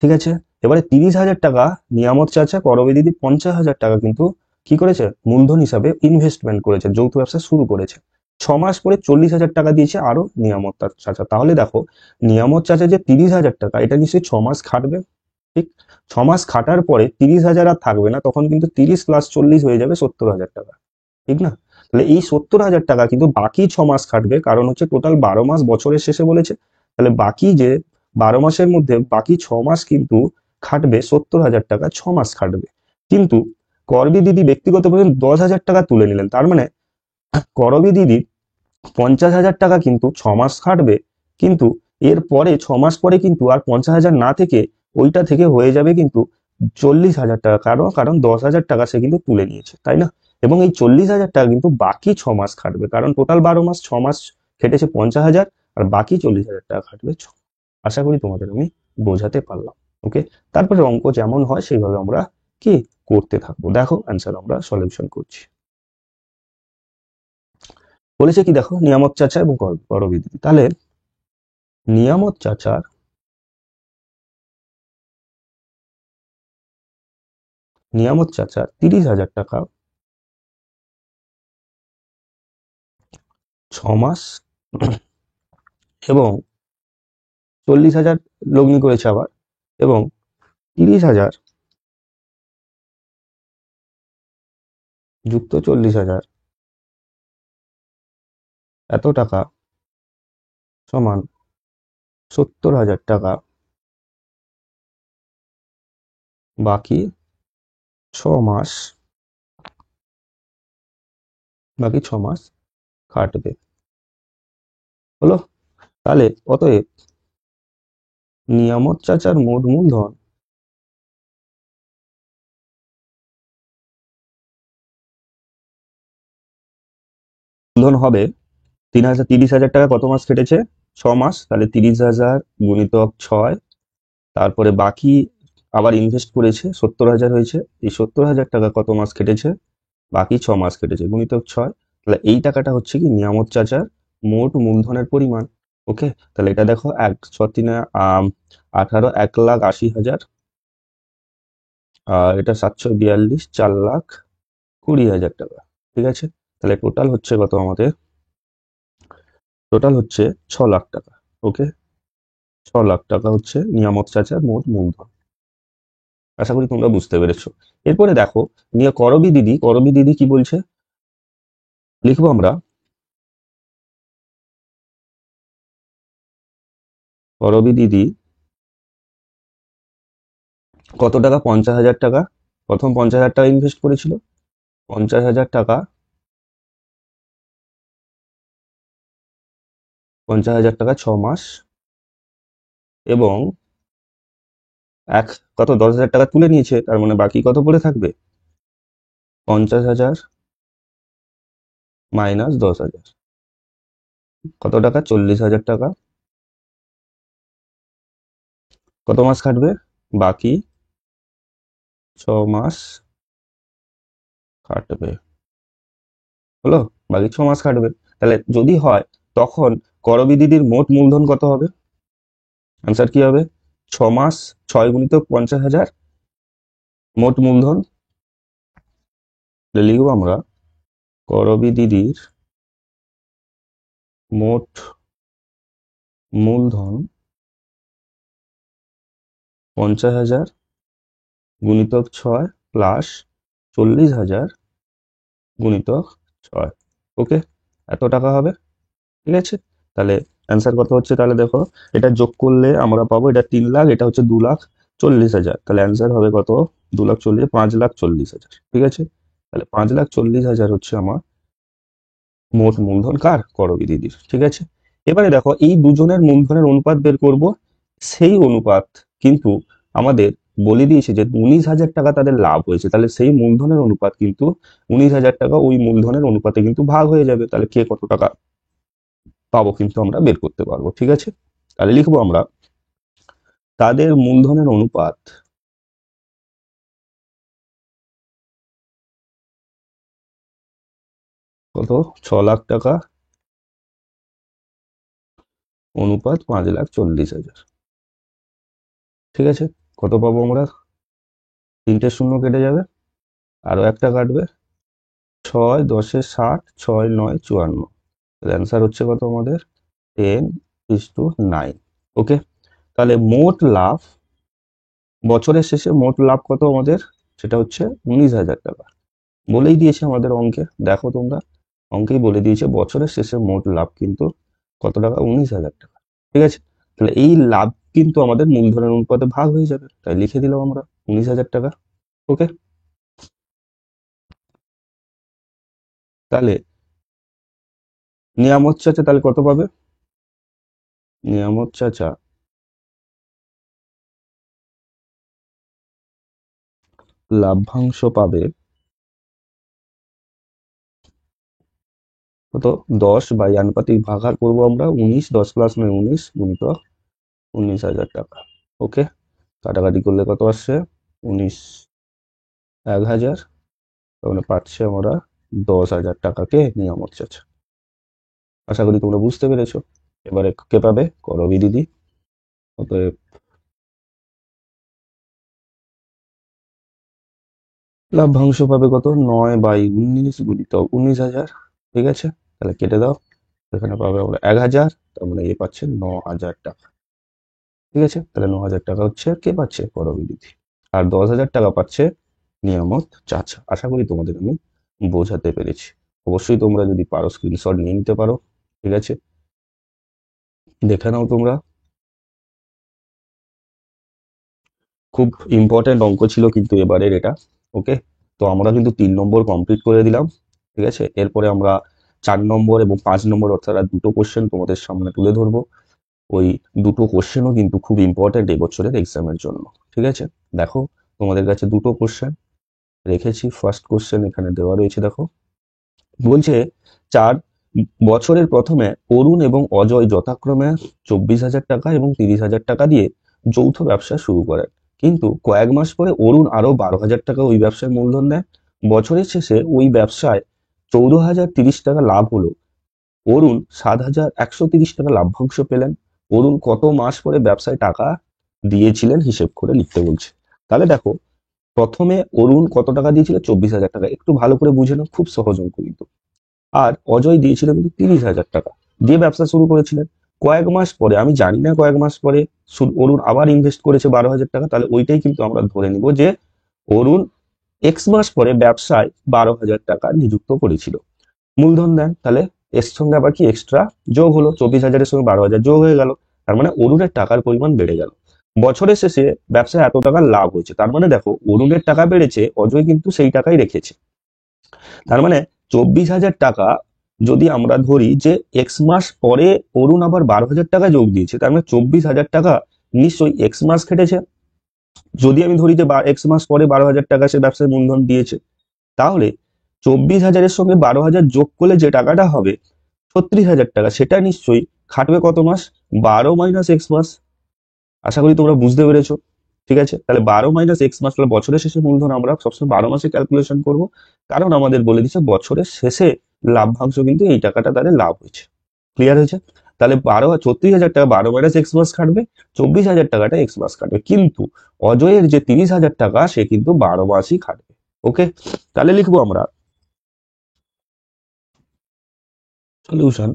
ঠিক আছে? এবারে 30,000 টাকা নিয়ামত চাচা, করবি দিদি 50,000 টাকা কিন্তু কি করেছে? মূলধন হিসাবে ইনভেস্টমেন্ট করেছে, যৌথ ব্যবসা শুরু করেছে। 6 মাস পরে 40,000 টাকা দিয়েছে আরো নিয়ামত চাচা। তাহলে দেখো, নিয়ামত চাচা যে 30,000 টাকা, এটা নিশ্চয়ই 6 মাস খাটবে, ঠিক? 6 মাস খাটার পরে 30,000 আর থাকবে না, তখন কিন্তু 30 প্লাস 40 হয়ে যাবে 70,000 টাকা, ঠিক না? তাহলে এই 70,000 টাকা কিন্তু বাকি 6 মাস খাটবে, কারণ হচ্ছে টোটাল 12 মাস বছরের শেষে বলেছে। তাহলে বাকি যে 12 মাসের মধ্যে বাকি 6 মাস কিন্তু খাটবে 70,000 টাকা, 6 মাস খাটবে। কিন্তু করবি দিদি ব্যক্তিগত পর্যন্ত 10,000 টাকা তুলে নিলেন, তার মানে করবি দিদি 50,000 টাকা কিন্তু 6 মাস খাটবে, কিন্তু এর পরে 6 মাস পরে কিন্তু আর 50,000 না থেকে ওইটা থেকে হয়ে যাবে কিন্তু 40,000 টাকা। কারণ কারণ 10,000 টাকা সে কিন্তু তুলে নিয়েছে, তাই না? এবং এই 40,000 টাকা কিন্তু বাকি 6 মাস খাটবে, কারণ টোটাল 12 মাস, 6 মাস খেটেছে 50,000, আর বাকি 40,000 টাকা খাটবে আশা করি তোমাদের আমি বোঝাতে পারলাম। ওকে, তারপরে অঙ্ক যেমন হয় সেইভাবে আমরা কি করতে থাকবো। দেখো, অ্যান্সার আমরা সলিউশন করছি। বলেছে কি, দেখো, নিয়ামত চাচা এবং করবি দিদি। তাহলে নিয়ামত চাচার নিয়ামত চাচার 30,000 টাকা 6 মাস এবং 40,000 লগ্নি করেছে আবার, এবং 30,000 যুক্ত 40,000 এত টাকা সমান 70,000 টাকা বাকি 6 মাস, বাকি 6 মাস কাটবে। হলো? তাহলে অতএব নিয়ামত চাচার মোট মূলধন হবে 30,000 টাকা। কত মাস কেটেছে? 6 মাস। তাহলে 30,000 গুণিতক 6, তারপরে বাকি আবার ইনভেস্ট করেছে 70,000 হয়েছে। এই 70,000 টাকা কত মাস কেটেছে? বাকি 6 মাস কেটেছে, গুণিতক 6। তাহলে এই টাকাটা হচ্ছে কি নিয়ামত চাচার মোট মূলধনের পরিমাণ। ওকে, তাহলে এটা দেখো 18, 1,80,000, আর এটা 742, 4,20,000 টাকা। ঠিক আছে, তাহলে টোটাল হচ্ছে কত আমাদের? টোটাল হচ্ছে 6 লাখ টাকা। ওকে, 6 লাখ টাকা হচ্ছে নিয়ামত চাচার মোট মূলধন। আশা করি তোমরা বুঝতে পেরেছো। এরপরে দেখো করবি দিদি কি বলছে, লিখবো আমরা। করবি দিদি কত টাকা? 50,000 টাকা। প্রথম 50,000 টাকা ইনভেস্ট করেছিল। 50,000 টাকা, 50,000 টাকা 6 মাস, এবং এক কত 10,000 টাকা তুলে নিয়েছে, তার মানে বাকি কত পড়ে থাকবে? 50,000 মাইনাস 10,000, কত টাকা? 40,000 টাকা। কত মাস খাটবে? বাকি 6 মাস খাটবে। হলো? বাকি 6 মাস খাটবে। তাহলে যদি হয়, তখন করবি দিদির মোট মূলধন কত হবে? আনসার কি হবে? 6 মাস, 6 গুণিতক 50,000 মোট মূলধন। তাহলে লিখবো আমরা করবি দিদির মোট মূলধন 50,000 গুণিতক 6 প্লাস 40,000 গুণিতক 6। ওকে, এত টাকা হবে। ঠিক আছে, তাহলে অ্যান্সার কত হচ্ছে? তাহলে দেখো, এটা যোগ করলে আমরা পাবো, এটা 3 লাখ, এটা হচ্ছে 2,40,000। তাহলে অ্যান্সার হবে কত? 2,40,000, 5,40,000। ঠিক আছে, তাহলে 5,40,000 হচ্ছে আমার মোট মূলধন কার? করবি দিদির। ঠিক আছে, এবারে দেখো এই দুজনের মূলধনের অনুপাত বের করব। সেই অনুপাত কিন্তু আমাদের বলে দিয়েছে যে 19,000 টাকা তাদের লাভ হয়েছে, তাহলে সেই মূলধনের অনুপাত কিন্তু 19,000 টাকা ওই মূলধনের অনুপাতে কিন্তু ভাগ হয়ে যাবে। তাহলে কে কত টাকা পাবো কিন্তু আমরা বের করতে পারবো। ঠিক আছে, তাহলে লিখবো আমরা তাদের মূলধনের অনুপাত কত? 6 লাখ টাকা অনুপাত 5,40,000। ঠিক আছে, কত পাবো আমরা? 3টে শূন্য কেটে যাবে, আরো একটা কাটবে, 6 10 60, 6 9 54। অ্যান্সার হচ্ছে কত আমাদের? 10:9। ওকে, তাহলে মোট লাভ, বছরের শেষে মোট লাভ কত আমাদের? সেটা হচ্ছে 19,000 টাকা। বলেই দিয়েছে আমাদের অঙ্কে, দেখো তোমরা, অঙ্কেই বলে দিয়েছে বছরের শেষে মোট লাভ কিন্তু কত টাকা? 19,000 টাকা। ঠিক আছে, তাহলে এই লাভ কিন্তু আমাদের মূলধনের অনুপাতে ভাগ হয়ে যাবে, তাই লিখে দিলাম আমরা 19,000 টাকা। ওকে, তাহলে নিয়ামত চাচা তাহলে কত পাবে? নিয়ামত চাচা লাভ্যাংশ পাবে কত? 10 বাই আনুপাতিক ভাগাহার করবো আমরা 19, 10 প্লাস 9 19 গুণিতক 19,000 টাকা। ওকে, কাটাকাটি করলে কত আসছে? 19 1,000, তাহলে পাচ্ছি আমরা 10,000 টাকাকে নিয়ামত চাচা। আশা করি তোমরা বুঝতে পেরেছো। এবারে কে পাবে? করবি দিদি। অতএব লাভ্যাংশ পাবে কত? 9/19 গুণিতক 19,000। ঠিক আছে, তাহলে কেটে দাও, এখানে পাবে আমরা 1,000, তার মানে এ পাচ্ছে 9,000 টাকা। ঠিক আছে, তাহলে 9,000 টাকা হচ্ছে কে পাচ্ছে? করবি দিদি। আর 10,000 টাকা পাচ্ছে নিয়ামত চাচা। আশা করি তোমাদের আমি বোঝাতে পেরেছি। অবশ্যই তোমরা যদি পারো স্ক্রিনশট নিয়ে নিতে পারো। ঠিক আছে, দেখে নাও তোমরা। খুব ইম্পর্টেন্ট অঙ্ক ছিল কিন্তু এবারের এটা। ওকে, তো আমরা কিন্তু 3 নম্বর কমপ্লিট করে দিলাম। ঠিক আছে, এরপরে আমরা 4 নম্বর এবং 5 নম্বর অর্থাৎ আর দুটো কোশ্চেন তোমাদের সামনে তুলে ধরবো। ওই দুটো কোশ্চেনও কিন্তু খুব ইম্পর্টেন্ট এবছরের এক্সামের জন্য। ঠিক আছে, দেখো তোমাদের কাছে দুটো কোশ্চেন রেখেছি। ফার্স্ট কোশ্চেন এখানে দেওয়া রয়েছে, দেখো বলছে 4 বছরের প্রথমে অরুণ এবং অজয় যথাক্রমে 24,000 টাকা এবং 30,000 টাকা দিয়ে যৌথ ব্যবসা শুরু করেন, কিন্তু কয়েক মাস পরে অরুণ আরো 12,000 টাকা ওই ব্যবসায় মূলধন দেয়। বছরের শেষে ওই ব্যবসায় 14,030 টাকা লাভ হলো। অরুণ 7,130 টাকা লাভ্যাংশ পেলেন। অরুণ কত মাস পরে ব্যবসায় টাকা দিয়েছিলেন হিসেব করে লিখতে বলছে। তাহলে দেখো, প্রথমে অরুণ কত টাকা দিয়েছিল? 24,000 টাকা। একটু ভালো করে বুঝে নাও, খুব সহজ অঙ্ক কিন্তু। আর অজয় দিয়েছিল কিন্তু 30,000 টাকা দিয়ে ব্যবসা শুরু করেছিলেন। কয়েক মাস পরে, আমি জানি না কয়েক মাস পরে অরুণ আবার ইনভেস্ট করেছে 12,000 টাকা, তাহলে ওইটাই কিন্তু আমরা ধরে নিব যে অরুণ এক্স মাস পরে ব্যবসায় 12,000 টাকা নিযুক্ত করেছিল। মূলধন দেন, তাহলে এর সঙ্গে আবার কি এক্সট্রা যোগ হলো, 24,000-এর সঙ্গে 12,000 যোগ হয়ে গেল। তার মানে অরুণের টাকার পরিমাণ বেড়ে গেল। বছরের শেষে ব্যবসায় এত টাকা লাভ হয়েছে, তার মানে দেখো অরুণের টাকা বেড়েছে, অজয় কিন্তু সেই টাকাই রেখেছে। তার মানে 24,000 টাকা যদি আমরা ধরি যে এক্স মাস পরে অরুণ আবার 12,000 টাকা যোগ দিয়েছে, তার মানে 24,000 টাকা নিশ্চয়ই এক্স মাস খেটেছে। যদি আমি ধরি যে এক্স মাস পরে 12,000 টাকা সে ব্যবসায় মূলধন দিয়েছে, তাহলে 24,000-এর সঙ্গে 12,000 যোগ করলে যে টাকাটা হবে 36,000 টাকা, সেটা নিশ্চয়ই খাটবে কত মাস? 12 - X মাস। আশা করি তোমরা বুঝতে পেরেছো। ঠিক আছে, তাহলে 12 - X মাস, তাহলে বছরের শেষে মূলধন আমরা সবসময় 12 মাসে ক্যালকুলেশন করব, কারণ আমাদের বলে দিচ্ছে বছরের শেষে লাভ্যাংশ কিন্তু এই টাকাটা তাদের লাভ হয়েছে। ক্লিয়ার হয়েছে? তাহলে 36,000 টাকা 12 - X মাস খাটবে, 24,000 টাকাটা এক্স মাস খাটবে, কিন্তু অজয়ের যে 30,000 টাকা সে কিন্তু 12 মাসই খাটবে। ওকে, তাহলে লিখবো আমরা সলিউশন।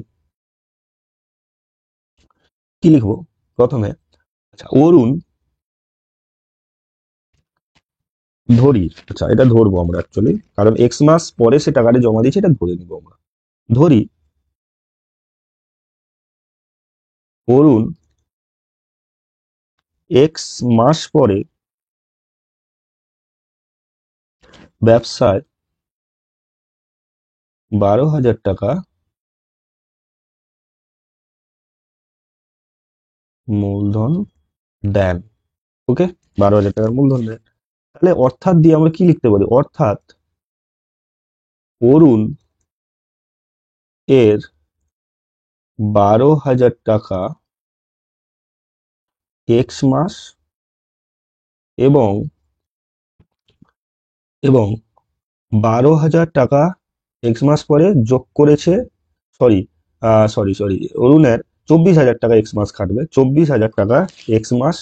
কি লিখবো প্রথমে? আচ্ছা, অরুণ, ধরি, আচ্ছা এটা ধরবো আমরা অ্যাকচুয়ালি, কারণ এক্স মাস পরে সে টাকাটা জমা দিয়েছে, এটা ধরে নিব আমরা। ধরি অরুণ এক্স মাস পরে ব্যবসায় 12,000 টাকা মূলধন দেন। ওকে, 12,000 টাকার মূলধন দেন। তাহলে অর্থাৎ দিয়ে আমরা কি লিখতে পারি? অর্থাৎ অরুণ এর 12,000 টাকা এক্স মাস এবং এবং 12,000 টাকা এক্স মাস পরে যোগ করেছে। সরি, সরি, অরুণের 24,000 টাকা এক্স মাস খাটবে, 24,000 টাকা এক্স মাস,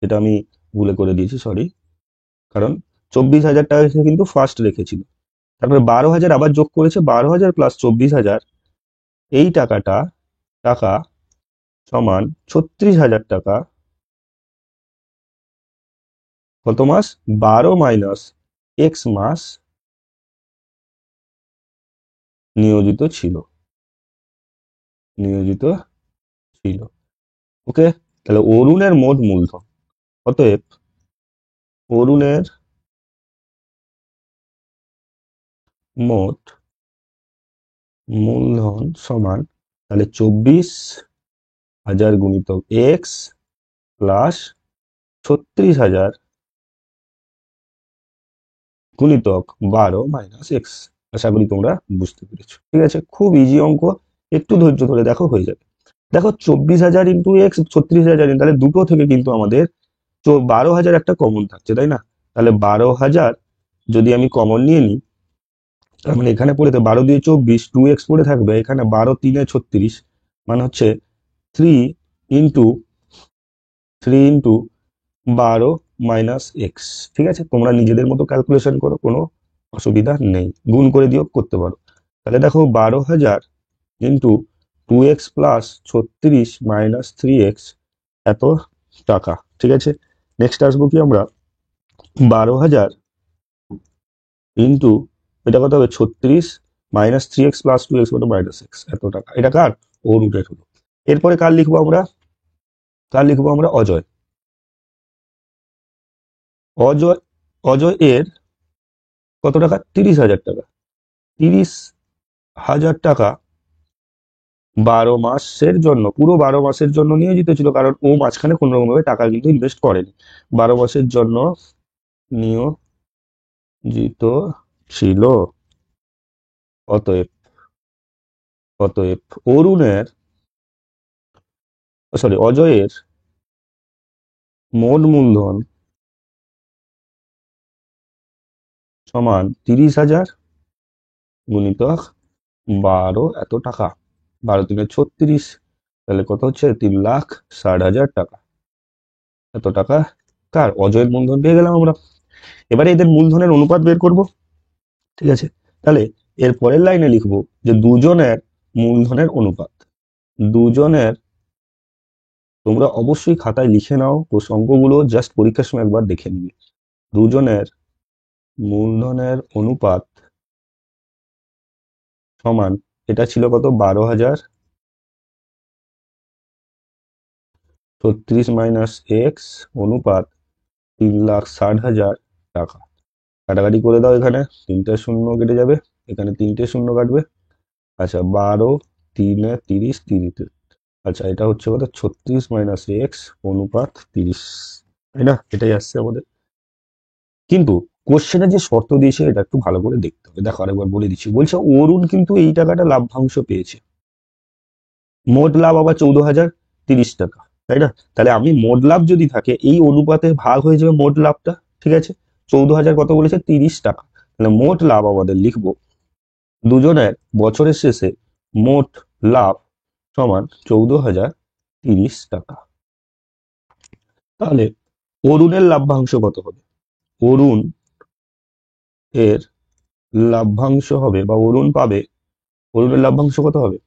এটা আমি ভুলে করে দিয়েছি, সরি। কারণ 24,000 টাকা সে কিন্তু ফার্স্ট রেখেছিল, তারপরে 12,000 আবার যোগ করেছে, 12,000 প্লাস 24,000, এই টাকা সমান 36,000 টাকা। কত মাস? 12 - X মাস নিয়োজিত ছিল, নিয়োজিত ছিল। ওকে, তাহলে অরুণের মোট মূলধন, অতএব অরুণের মোট মূলধন সমান, তাহলে 24,000 গুণিতক এক্স প্লাস 36,000 গুণিতক 12 - X। আশা করি তোমরা বুঝতে পেরেছো। ঠিক আছে, খুব ইজি অঙ্ক, একটু ধৈর্য ধরে দেখো হয়ে যাবে। দেখো 24,000 ইন্টু এক্স, 36,000, তাহলে দুটো থেকে কিন্তু আমাদের 12,000 একটা কমন থাকছে, তাই না? তাহলে 12,000 যদি আমি কমন নিয়ে নিই, তার মানে এখানে পড়ে তো 12 দিয়ে 24, 2x পড়ে থাকবে, এখানে 12 - 3 = 36, মানে হচ্ছে 3 ইন্টু 12 - X। ঠিক আছে, তোমরা নিজেদের মতো ক্যালকুলেশন করো, কোনো অসুবিধা নেই, গুণ করে দিও করতে পারো। তাহলে দেখো 12,000 into 2x plus 36 minus 3x, এত টাকা। ঠিক আছে, নেক্সট আসবো কি আমরা? 12,000 ইন্টু, এটা কত হবে? 36 মাইনাস 3x প্লাস 2x, কত? -x, এত টাকা। এটা কার? অরুণের হলো। এরপরে কার লিখবো আমরা? কার লিখবো আমরা? অজয়। অজয় অজয় এর কত টাকা? 30,000 টাকা। 30,000 টাকা 12 মাসের জন্য, পুরো 12 মাসের জন্য নিয়োজিত ছিল, কারণ ও মাঝখানে কোনো রকম ভাবে টাকা কিন্তু ইনভেস্ট করেনি। 12 মাসের জন্য নিয়োজিত ছিল। অতএব অতএব অরুণের, সরি, অজয়ের মোট মূলধন সমান 30,000 গুণিতক 12, এত টাকা। 12×3 = 36, তাহলে কত হচ্ছে? 3,60,000 টাকা। এত টাকা কার? অজয়ের মূলধন পেয়ে গেলাম আমরা। এবারে এদের মূলধনের অনুপাত বের করব। ঠিক আছে, তাহলে এর পরের লাইনে লিখবো যে দুজনের মূলধনের অনুপাত। দুজনের, তোমরা অবশ্যই খাতায় লিখে নাও, অঙ্কগুলো জাস্ট পরীক্ষার সময় একবার দেখে নিবে। দুজনের মূলধনের অনুপাত সমান, এটা ছিল কত? 12,036 মাইনাস এক্স অনুপাত 3,60,000 টাকা। কাটাকাটি করে দাও, এখানে 3টে শূন্য কেটে যাবে, এখানে 3টে শূন্য কাটবে। আচ্ছা, 12, 3 30, 30। আচ্ছা, এটা হচ্ছে কত? 36 মাইনাস এক্স অনুপাত 30, তাই না? এটাই আসছে আমাদের। কিন্তু কোশ্চেনে যে শর্ত দিয়েছে এটা একটু ভালো করে দেখতে হবে। দেখো আরেকবার বলে দিচ্ছি। বলছে অরুণ কিন্তু এই টাকাটা লাভ্যাংশ পেয়েছে। মোট লাভ আবার 14,030 টাকা, তাই না? তাহলে আমি মোট লাভ যদি থাকে, এই অনুপাতে ভাগ হয়ে যাবে মোট লাভটা। ঠিক আছে, 14,000 কত বলেছে? 30 টাকা। তাহলে মোট লাভ আমাদের লিখবো, দুজনের বছরের শেষে মোট লাভ সমান 14,030 টাকা। তাহলে অরুণের লাভ্যাংশ কত হবে? অরুণ এর লাভ্যাংশ হবে, বা অরুণ পাবে, অরুণের লাভ্যাংশ কত হবে?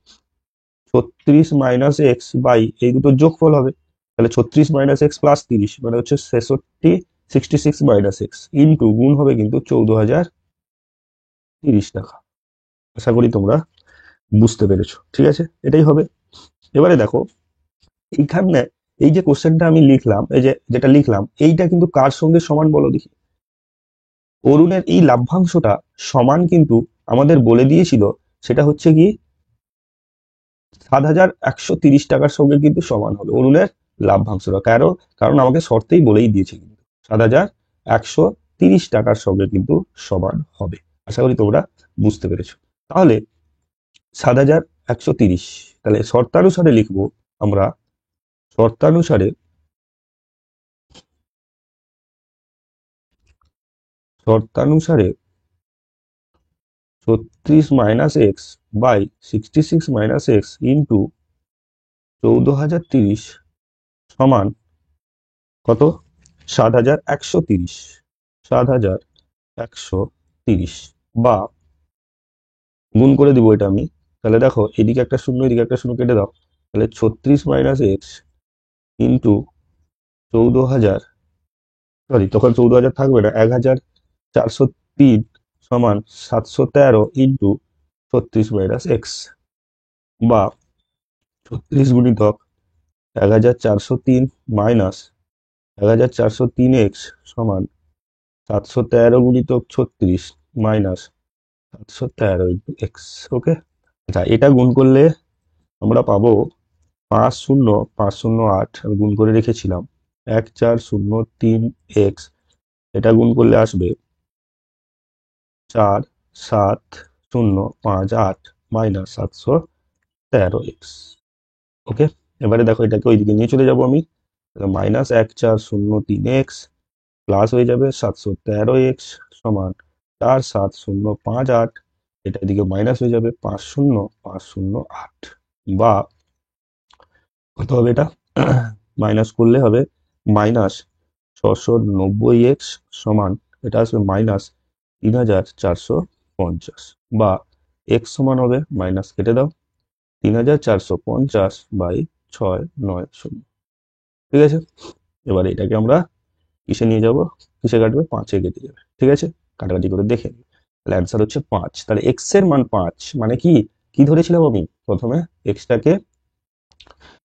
36 মাইনাস এক্স বাই এই দুটোর যোগফল হবে। তাহলে 36 মাইনাস এক্স প্লাস 30 মানে হচ্ছে 66, 66 মাইনাস এক্স ইন্টু গুণ হবে কিন্তু 14,030 টাকা। আশা করি তোমরা বুঝতে পেরেছো। ঠিক আছে, এটাই হবে। এবারে দেখো এইখানে এই যে কোশ্চেনটা আমি লিখলাম, এই যে যেটা লিখলাম, এইটা কিন্তু কার সঙ্গে সমান বলো দেখি? অরুণের এই লাভ্যাংশটা সমান কিন্তু আমাদের বলে দিয়েছিল, সেটা হচ্ছে কি 7,130 টাকার সঙ্গে কিন্তু সমান হবে অরুণের লাভ্যাংশটা। কারণ আমাকে শর্তেই বলেই দিয়েছে কিন্তু 7,130 টাকার সঙ্গে কিন্তু সমান হবে। আশা করি তোমরা বুঝতে পেরেছো। তাহলে 7,130, তাহলে শর্তানুসারে লিখবো আমরা, শর্তানুসারে শর্তানুসারে 36 minus x by 66 minus x into 14,030 সমান কত? 7,130, 7,130, বা গুণ করে দিব এটা আমি। তাহলে দেখো এদিকে একটা শূন্য, এদিকে একটা শূন্য কেটে দাও, তাহলে 36 মাইনাস এক্স ইন্টু 14,000, সরি তখন 14,000 থাকবে না, 1,403 সমান 713 ইন্টু 36 মাইনাস এক্স, বা 36 গুণিতক 1,403 মাইনাস 1,403 এক্স সমান 713 গুণিতক 36 মাইনাস 713 ইন্টু এক্স। ওকে, আচ্ছা এটা গুণ করলে আমরা পাবো 5,0,508, আমি গুণ করে রেখেছিলাম, 1,403 এক্স, এটা গুণ করলে আসবে 4,7,0,5,8 মাইনাস 713 এক্স। ওকে, এবারে দেখো এটাকে ওইদিকে নিয়ে চলে যাব আমি, মাইনাস 1,403 এক্স প্লাস হয়ে যাবে 713 এক্স সমান 4,7,0,5,8, এটা এদিকে মাইনাস হয়ে যাবে 5,0,5,08, বা কত হবে এটা? মাইনাস করলে হবে মাইনাস 690 এক্স সমান, এটা আসবে মাইনাস 3,450, বা এক্স সমান হবে, মাইনাস কেটে দাও, 3,450 বাই 690। ঠিক আছে, এবার এটাকে আমরা কিসে নিয়ে যাব? কিসে কাটবে? 5-এ কেটে যাবে। ঠিক আছে, কাটাকাটি করে দেখে নিই। তাহলে অ্যান্সার হচ্ছে 5। তাহলে এক্স এর মান 5, মানে কি কি ধরেছিলাম আমি প্রথমে? এক্সটাকে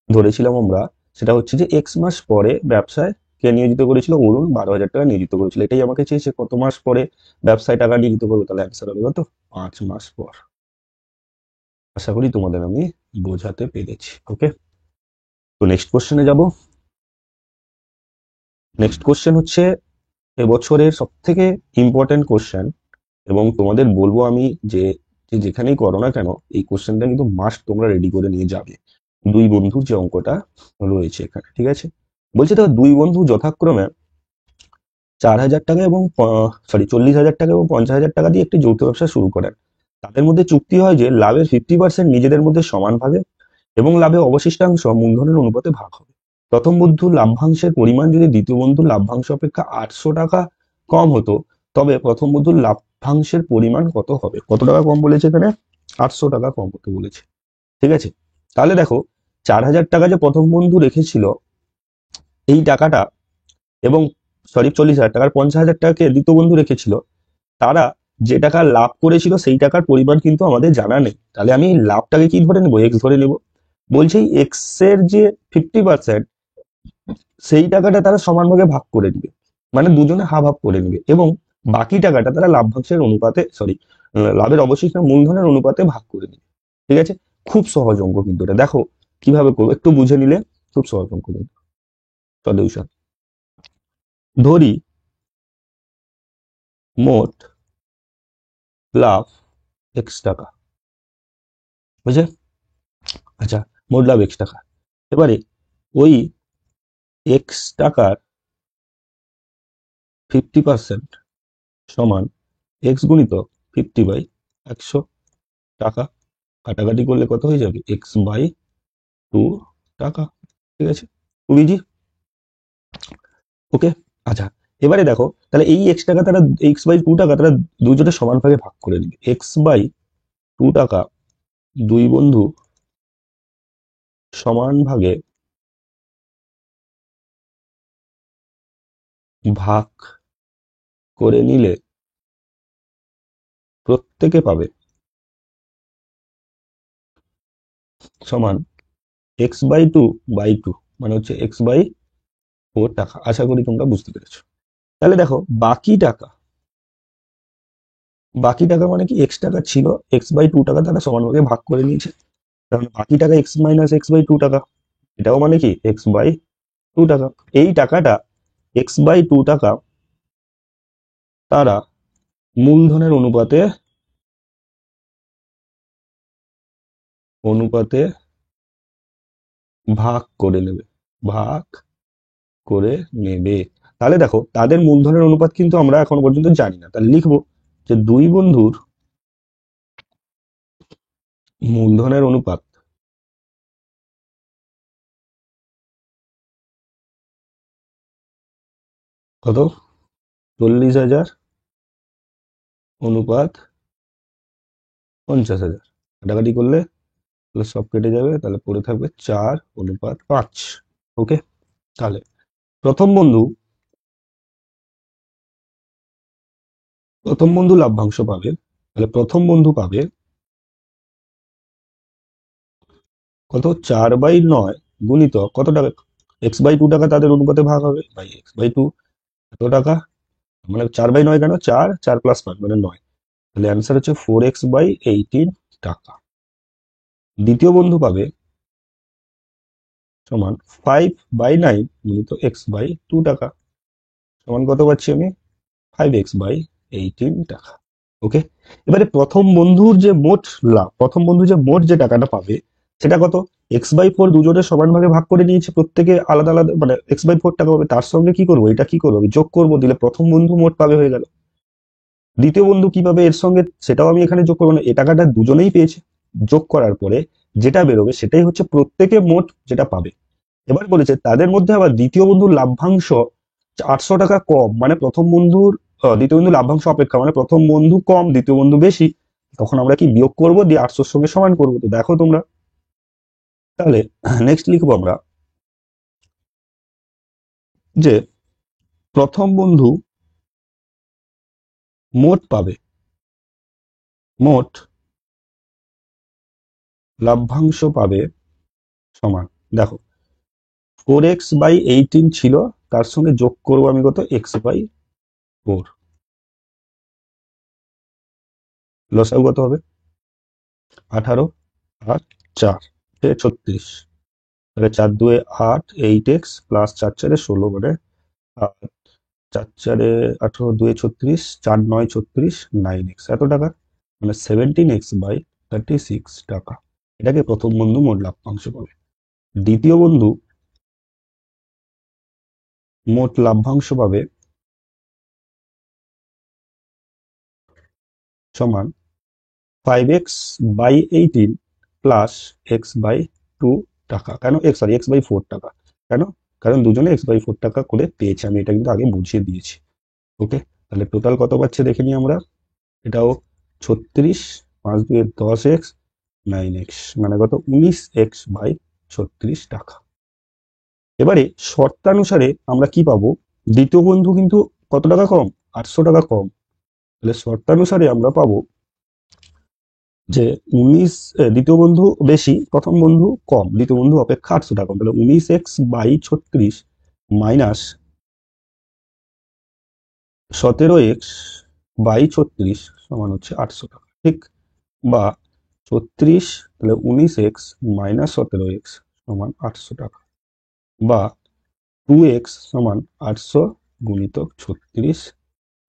ধরেছিলাম আমরা, সেটা হচ্ছে যে এক্স মাস পরে ব্যবসায় কে নিয়োজিত করেছিল? অরুণ 12,000 টাকা নিয়োজিত করেছিল। এটাই আমাকে চেয়েছে কত মাস পরে ব্যবসায় টাকা নিয়োজিত করবো, তাহলে অ্যান্সার হবে কত? 5 মাস পর। আশা করি তোমাদের আমি বোঝাতে পেরেছি। ওকে, তো নেক্সট কোশ্চেনে যাব। নেক্সট কোশ্চেন হচ্ছে এবছরের সব থেকে ইম্পর্টেন্ট কোশ্চেন, এবং তোমাদের বলবো আমি যে যেখানেই করো না কেন এই কোশ্চেনটা কিন্তু মাস্ট তোমরা রেডি করে নিয়ে যাবে। দুই বন্ধুর যে অঙ্কটা রয়েছে এখানে, ঠিক আছে? বলছে তো দুই বন্ধু যথাক্রমে 4,000 টাকা এবং 40,000 টাকা এবং 50,000 টাকা দিয়ে একটি যৌথ ব্যবসা শুরু করেন। তাদের মধ্যে চুক্তি হয় যে লাভের 50% নিজেদের মধ্যে সমান ভাগে এবং লাভে অবশিষ্টাংশ মূলধনের অনুপাতে ভাগ হবে। প্রথম বন্ধুর লাভ্যাংশের পরিমাণ যদি দ্বিতীয় বন্ধুর লাভ্যাংশ অপেক্ষা 800 টাকা কম হতো, তবে প্রথম বন্ধুর লাভ্যাংশের পরিমাণ কত হবে? কত টাকা কম বলেছে এখানে? 800 টাকা কম হতে বলেছে, ঠিক আছে? তাহলে দেখো 4,000 টাকা যে প্রথম বন্ধু রেখেছিল এই টাকাটা, এবং 40,000 টাকার 50,000 টাকাকে দ্বিতীয় বন্ধু রেখেছিল, তারা যে টাকা লাভ করেছিল সেই টাকার পরিমাণ কিন্তু আমাদের জানা নেই। তাহলে আমি লাভটাকে কি ধরে নেবো? এক্স ধরে নেব। বলছি এক্স এর যে 50% সেই টাকাটা তারা সমান ভাগে ভাগ করে দিবে, মানে দুজনে হাফ হাফ করে নিবে, এবং বাকি টাকাটা তারা লাভ্যাংশের অনুপাতে লাভের অবশিষ্ট মূলধনের অনুপাতে ভাগ করে দিবে, ঠিক আছে? খুব সহজ অঙ্ক কিন্তু এটা। দেখো কিভাবে করবো একটু বুঝে নিলে খুব সহজ অঙ্ক কিন্তু। সলিউশন, ধরি মোট লাভ এক্স টাকা, বুঝে? আচ্ছা, মোট লাভ এক্স টাকা। এবারে ওই এক্স টাকার 50% সমান এক্স গুণিত 50/100 টাকা। কাটাকাটি করলে কত হয়ে যাবে? x/2 টাকা, ঠিক আছে? খুব ইজি। ওকে, আচ্ছা এবারে দেখো তাহলে এই এক্স টাকা তারা x/2 টাকা তারা দুজনে সমান ভাগে ভাগ করে দিবে। x/2 টাকা দুই বন্ধু সমান ভাগে ভাগ করে নিলে প্রত্যেকে পাবে সমান x/2/2, মানে হচ্ছে x/4 টাকা। আশা করি তোমরা বুঝতে পেরেছো। তাহলে দেখো বাকি টাকা মানে কি? এক্স টাকা ছিল, x/2 টাকা তারা সমানভাবে ভাগ করে নিয়েছে, তাহলে বাকি টাকা x - x/2 টাকা, এটাও মানে কি x/2 টাকা। এই টাকাটা x/2 টাকা তারা মূলধনের অনুপাতে অনুপাতে ভাগ করে নেবে, ভাগ করে নেবে। তাহলে দেখো তাদের মূলধনের অনুপাত কিন্তু আমরা এখন পর্যন্ত জানি না, তাহলে লিখবো যে দুই বন্ধুর মূলধনের অনুপাত কত? 40,000 অনুপাত 50,000। কাটাকাটি করলে তাহলে সব কেটে যাবে, তাহলে পড়ে থাকবে 4/5। ওকে, তাহলে প্রথম বন্ধু লাভ্যাংশ পাবে, তাহলে প্রথম বন্ধু পাবে কত? 4/9 গুণিত কত টাকা? x/2 টাকা তাদের অনুপাতে ভাগ হবে বাই x/2 এত টাকা, মানে 4/9 কেন? 4 4 + 5 মানে 9, তাহলে অ্যান্সার হচ্ছে 4x/18 টাকা। দ্বিতীয় বন্ধু পাবে সমান 5/9 গুণিত x/2 টাকা, সমান কত পাচ্ছি আমি? 5x/18 টাকা। ওকে, এবারে প্রথম বন্ধু যে মোট যে টাকাটা পাবে সেটা কত? x/4 দুজনে সমান ভাগে ভাগ করে নিয়েছে, প্রত্যেকে আলাদা আলাদা, মানে x/4 টাকা পাবে। তার সঙ্গে কি করবো? এটা কি করবো? আমি যোগ করবো, দিলে প্রথম বন্ধু মোট পাবে হয়ে গেল। দ্বিতীয় বন্ধু কি পাবে এর সঙ্গে? সেটাও আমি এখানে যোগ করবো না, এ টাকাটা দুজনেই পেয়েছে। যোগ করার পরে যেটা বেরোবে সেটাই হচ্ছে প্রত্যেকে মোট যেটা পাবে। এবার বলেছে তাদের মধ্যে আবার দ্বিতীয় বন্ধুর লাভ্যাংশ 800 টাকা কম, মানে দ্বিতীয় বন্ধু লাভ্যাংশ অপেক্ষা, মানে প্রথম বন্ধু কম দ্বিতীয় বন্ধু বেশি। তখন আমরা কি বিয়োগ করবো, দিয়ে 800-র সঙ্গে সমান করবো। তো দেখো তোমরা, তাহলে নেক্সট লিখবো আমরা যে প্রথম বন্ধু মোট পাবে, মোট লাভ্যাংশ পাবে সমান, দেখো 4x/18 ছিল, তার সঙ্গে যোগ করবো আমি কত x/4, লসাগু কত হবে 18 আর 4 36, তাহলে 4×2 = 8, 8x প্লাস 4×4 = 16, মানে 4×4 = 18, 2 × 36, 4×9 = 36, 9x এত টাকা, মানে 17x/36 টাকা। এটাকে প্রথম বন্ধু মোট লাভ্যাংশ বলে। দ্বিতীয় বন্ধু মোট লাভ্যাংশ পাবে সমান 5x/18 প্লাস x/2 টাকা। কেন x/4 টাকা, কেন? কারণ দুজনে x/4 টাকা করে পেয়েছে, আমি এটা কিন্তু আগে বুঝিয়ে দিয়েছি। ওকে, তাহলে টোটাল কত পাচ্ছে দেখে নিই আমরা। এটাও 36, 5×2 = 10x, 9x মানে কত 19x/36 টাকা। এবারে শর্তানুসারে আমরা কি পাবো, দ্বিতীয় বন্ধু কিন্তু কত টাকা কম, 800 টাকা কম। তাহলে শর্তানুসারে আমরা পাবো যে 19, দ্বিতীয় বন্ধু বেশি, প্রথম বন্ধু কম, দ্বিতীয় বন্ধু অপেক্ষা 800 টাকা কম। তাহলে 19x/36 মাইনাস 17x/36 সমান হচ্ছে 800 টাকা, ঠিক? বা 36, তাহলে 19x মাইনাস 17x সমান 800 টাকা, বা 2x সমান 800 গুণিতক 36,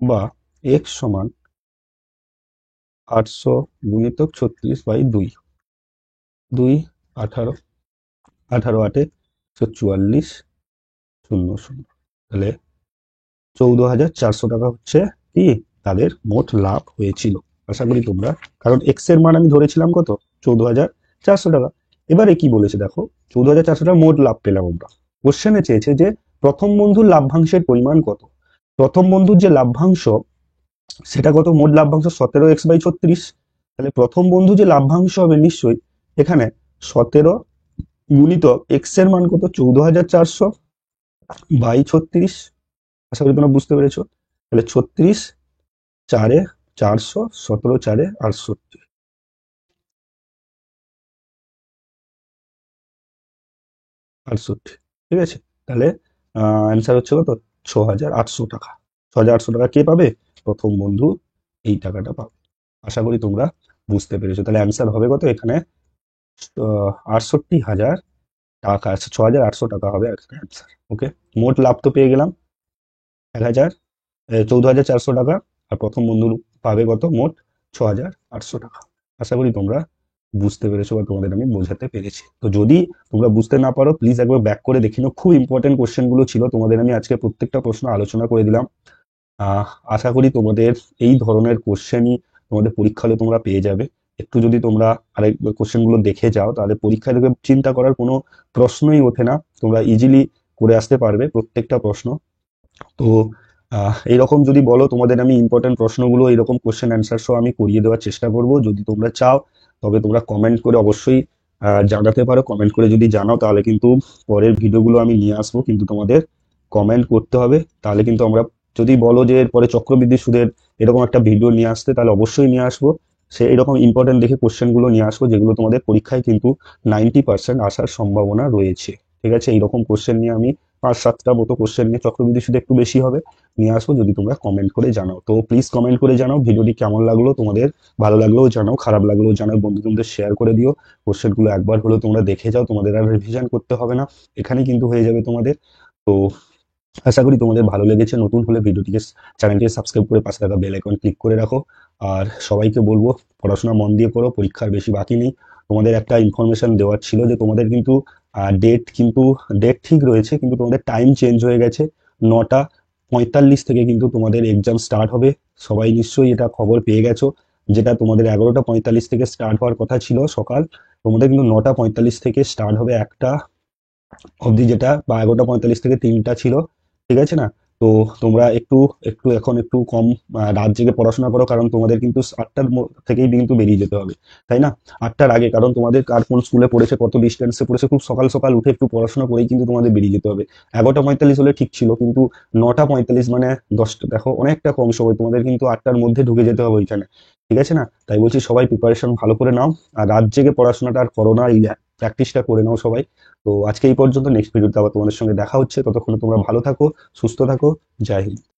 বা x সমান 800 গুণিতক 36/2, 2 18, 18 8 144, 0 0, তাহলে 14,400 টাকা হচ্ছে কি তাদের মোট লাভ হয়েছিল। আশা করি তোমরা, কারণ এক্স এর মান আমি ধরেছিলাম কত 14,400 টাকা। এবারে কি বলেছে দেখো, 14,400 টাকা মোট লাভ পেলাম আমরা। কোশ্চেনে চেয়েছে যে প্রথম বন্ধুর লাভ্যাংশের পরিমাণ কত। প্রথম বন্ধুর যে লাভ্যাংশ সেটা কত, মোট লাভ্যাংশ 17x/36, তাহলে প্রথম বন্ধু যে লাভ্যাংশ হবে নিশ্চয়ই এখানে 17 গুণিতক এক্স এর মান কত 14,400/36। আশা করি তোমরা বুঝতে পেরেছো। তাহলে 36 4 400, 17 4 68, ঠিক আছে। তাহলে অ্যান্সার হচ্ছে কত 6,800 টাকা। 6,800 টাকা কে পাবে, প্রথম বন্ধু এই টাকাটা পাবে। আশা করি তোমরা বুঝতে পেরেছো। তাহলে অ্যান্সার হবে কত এখানে 68,000 টাকা, 6,800 টাকা হবে অ্যান্সার। ওকে, মোট লাভ তো পেয়ে গেলাম 14,400 টাকা, আর প্রথম বন্ধু পাবে কত মোট 6,800 টাকা। আশা করি তোমরা বুঝতে পেরেছো বা তোমাদের আমি বোঝাতে পেরেছি। তো যদি তোমরা বুঝতে না পারো প্লিজ একবার ব্যাক করে দেখে নাও, খুব ইম্পর্টেন্ট কোশ্চেন গুলো ছিল, তোমাদের আমি আজকে প্রত্যেকটা প্রশ্ন আলোচনা করে দিলাম। আশা করি তোমাদের এই ধরনের কোশ্চেনই তোমাদের পরীক্ষা হলে তোমরা পেয়ে যাবে। একটু যদি তোমরা আরেক কোশ্চেন গুলো দেখে যাও তাহলে পরীক্ষায় দেখবে চিন্তা করার কোনো প্রশ্নই ওঠে না, তোমরা ইজিলি করে আসতে পারবে প্রত্যেকটা প্রশ্ন। তো এইরকম যদি বলো তোমাদের আমি ইম্পর্টেন্ট প্রশ্নগুলো এরকম কোশ্চেন অ্যান্সার সহ আমি করিয়ে দেওয়ার চেষ্টা করব। যদি তোমরা চাও তবে তোমরা কমেন্ট করে অবশ্যই জানাতে পারো। কমেন্ট করে যদি জানাও তাহলে কিন্তু পরের ভিডিওগুলো আমি নিয়ে আসবো, কিন্তু তোমাদের কমেন্ট করতে হবে। তাহলে কিন্তু আমরা, যদি বলো যে এরপরে চক্রবৃদ্ধি সুদের এরকম একটা ভিডিও নিয়ে আসতে, তাহলে অবশ্যই নিয়ে আসবো। সে এরকম ইম্পর্টেন্ট দেখে কোশ্চেনগুলো নিয়ে আসবো যেগুলো তোমাদের পরীক্ষায় কিন্তু 90% আসার সম্ভাবনা রয়েছে। ঠিক আছে, এইরকম কোশ্চেন নিয়ে আমি 5-7টা মতো কোশ্চেন নিয়ে, চক্রবৃদ্ধি সুদ একটু বেশি হবে, নিয়ে আসবো, যদি তোমরা কমেন্ট করে জানাও। তো প্লিজ কমেন্ট করে জানাও ভিডিওটি কেমন লাগলো তোমাদের, ভালো লাগলেও জানাও, খারাপ লাগলেও জানাও, বন্ধুদের শেয়ার করে দিও। কোশ্চেনগুলো একবার হলেও তোমরা দেখে যাও, তোমাদের আর রিভিশন করতে হবে না, এখানেই কিন্তু হয়ে যাবে তোমাদের। তো আশা করি তোমাদের ভালো লেগেছে। নতুন হলে ভিডিওটিকে, চ্যানেলটিকে সাবস্ক্রাইব করে পাশে থাকা বেল আইকন ক্লিক করে রাখো। আর সবাইকে বলবো পড়াশোনা মন দিয়ে করো, পরীক্ষার বেশি বাকি নেই। তোমাদের একটা ইনফরমেশন দেওয়ার ছিল যে তোমাদের কিন্তু ডেট ঠিক রয়েছে, কিন্তু তোমাদের টাইম চেঞ্জ হয়ে গেছে। 9টা 45 থেকে কিন্তু তোমাদের এক্সাম স্টার্ট হবে। সবাই নিশ্চয়ই এটা খবর পেয়ে গেছো, যেটা তোমাদের 11টা 45 থেকে স্টার্ট হওয়ার কথা ছিল সকাল, তোমাদের কিন্তু 9টা 45 থেকে স্টার্ট হবে 1টা অবধি, যেটা বা 11টা 45 থেকে 3টা ছিল, ঠিক আছে না? তো তোমরা একটু একটু এখন একটু কম রাত জেগে পড়াশোনা করো, কারণ তোমাদের কিন্তু 8টার থেকেই কিন্তু বেরিয়ে যেতে হবে, তাই না? 8টার আগে, কারণ তোমাদের কার কোন স্কুলে পড়েছে, কত ডিস্টেন্সে পড়েছে, খুব সকাল সকাল উঠে একটু পড়াশোনা করেই কিন্তু তোমাদের বেরিয়ে যেতে হবে। 11টা 45 হলে ঠিক ছিল, কিন্তু 9টা 45 মানে 10টা, দেখো অনেকটা কম সময়, তোমাদের কিন্তু 8টার মধ্যে ঢুকে যেতে হবে ওইখানে, ঠিক আছে না? তাই বলছি সবাই প্রিপারেশন ভালো করে নাও, আর রাত জেগে পড়াশোনাটা আর করো না। এই প্র্যাকটিসটা করে নাও সবাই। তো আজকে এই পর্যন্ত, নেক্সট ভিডিওতে আবার তোমাদের সঙ্গে দেখা হচ্ছে, ততক্ষণে তোমরা ভালো থাকো, সুস্থ থাকো। জয় হিন্দ।